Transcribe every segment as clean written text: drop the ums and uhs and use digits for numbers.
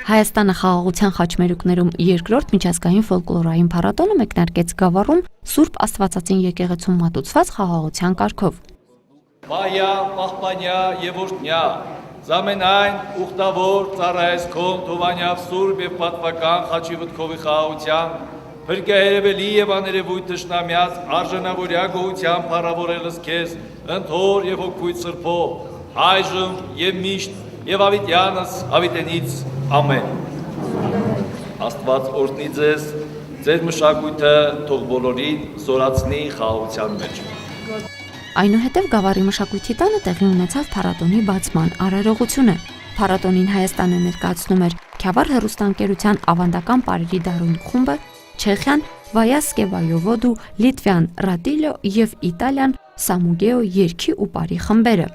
Հայաստանը խաղաղության խաչմերուկներում երկրորդ միջազգային ֆոլկլորային փառատոնը մեկնարկեց Գավառում Սուրբ Աստվածածին եկեղեցում մատուցված խաղաղության կարգով։ Վայա, պահպանյա եւ օրհնյա, զամենայն ուխտավոր ծառայես քոն Թովանյավ Սուրբ եւ պատվական խաչի վտքովի խաղաղության, հրկերևելի եւ աներևույթ թշնամյաց արժանավորյա գոհության փառավորելս քեզ, ընթոր եւ հոգույց սրբով, այժմ եւ միշտ եւ ավիտյանս ավիտենից ամեն։ Աստված օրհնի ձեզ, ձեր մշակույթը թող բոլորին զորացնի խաղաղության մեջ։ Այնուհետև Գավառի մշակույթի տանը տեղի ունեցավ փառատոնի բացման արարողությունը։ Փառատոնին Հայաստանը ներկայացնում էր Քյավառ հեռուստաընկերության ավանդական պարերի դարույն խումբը, Չեխիան Վայասկե Վայովոդու, Լիտվյան Ռադիլո եւ Իտալիան Սամուգեո երգի ու պարի խմբերը։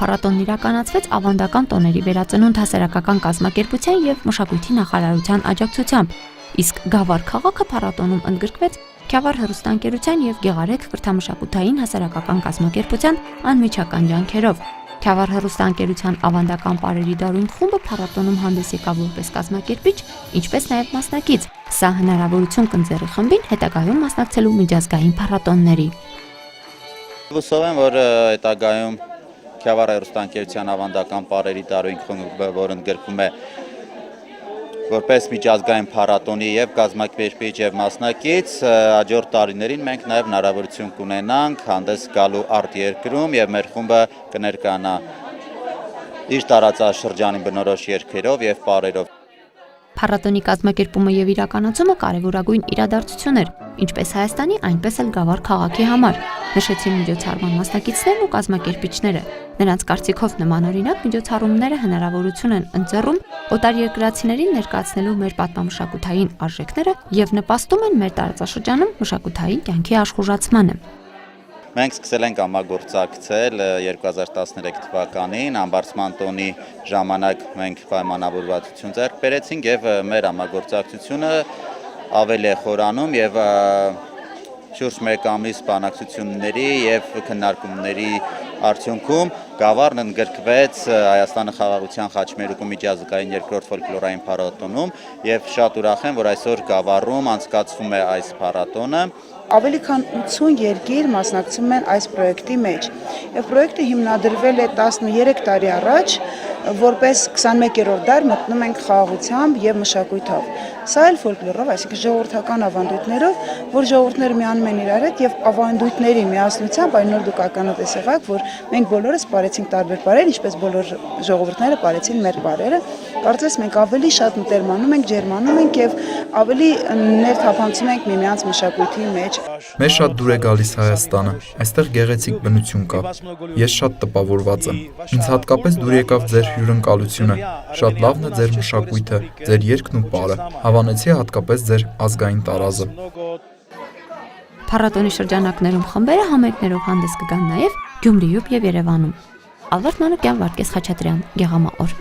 Փառատոնն իրականացվեց ավանդական տոների վերածնունդ հասարակական կազմակերպության եւ մշակույթի նախարարության աջակցությամբ, իսկ Գավառ քաղաքը փառատոնում ընդգրկվեց Քյավառ հեռուստաընկերության եւ Գեղարեք կրթամշակութային հասարակական կազմակերպության անմիջական ջանքերով։ Քյավառ հեռուստաընկերության ավանդական պարերի դարույն խումբը փառատոնում հանդես եկավ որպես կազմակերպիչ, ինչպես նաեւ մասնակից։ Սա հնարավորություն կընձեռի խմբին հետագայում մասնակցելու միջազգային փառատոնների։ Հուսով եմ, որ հետագայում Քյավառ հեռուստաընկերության ավանդական պարերի դարույն խումբը, որ ընդգրկում է որպես միջազգային փառատոնի եւ կազմակերպիչ եւ մասնակից, հաջորդ տարիներին մենք նաեւ հնարավորություն կունենանք հանդես գալու արտերկրում եւ մեր խումբը կներկայանա իր տարածաշրջանի բնորոշ երգերով եւ պարերով։ Փառատոնի կազմակերպումը եւ իրականացումը կարևորագույն իրադարձություն էր, ինչպես Հայաստանի, այնպես էլ Գավառ քաղաքի համար, նշեցին միջոցառման մասնակիցներն ու կազմակերպիչները։ Նրանց կարծիքով նմանօրինակ միջոցառումները հնարավորություն են ընձեռում օտարերկրացիներին ներկայացնելու մեր պատմամշակութային արժեքները եւ նպաստում են մեր տարածաշրջանում մշակութային կյանքի աշխուժացմանը։ Մենք սկսել ենք համագործակցել 2013 թվականին, ամբարձման տոնի ժամանակ մենք պայմանավորվածություն ձեռք բերեցինք եւ մեր համագործակցությունը ավելի է խորանում եւ շուրջ 1 ամիս բանակցությունների եւ քննարկումների արդյունքում Գավառն ընդգրկվեց Հայաստանը խաղաղության խաչմերուկու միջազգային երկրորդ ֆոլկլորային փառատոնում եւ շատ ուրախ եմ, որ այսօր Գավառում անցկացվում է այս փառատոնը։ Ավելի քան 80 երկիր մասնակցում են այս պրոյեկտի մեջ եւ պրոյեկտը հիմնադրվել է 13 տարի առաջ, որպես 21-րդ դար մտնում ենք խաղաղությամբ եւ մշակույթով։ Սա էլ ֆոլկլորով, այսինքն ժողովրդական ավանդույթներով, որ ժողովուրդները միանում են իրար հետ եւ ավանդույթների միասնությամբ այն նոր դուք ականատես եղաք, որ մենք բոլորս ապրեցինք տարբեր բարեր, ինչպես բոլոր ժողովուրդները ապրեցին մեր բարերը։ Կարծես մենք ավելի շատ մտերմանում ենք, ջերմանում ենք եւ ավելի ներթափանցում ենք միմյանց մշակույթի մեջ։ Մեզ շատ դուր է գալիս Հայաստանը, այստեղ գեղեցիկ բնություն կա։ Ես շատ տպավորված եմ։ Ինձ հատկապես դուր եկավ ձեր հյուրընկալությունը։ Շատ լավն է ձեր մշակույթը, ձեր երգն ու պարը։ Հավանեցի հատկապես ձեր ազգային տարազը։ Փառատոնի շրջանակներում խմբերը համերգներով հանդես կգան նաև Գյումրիում եւ Երևանում։ Ալբերտ Մանուկյան, Վարդգես Խաչատրյան, Գեղամա օր։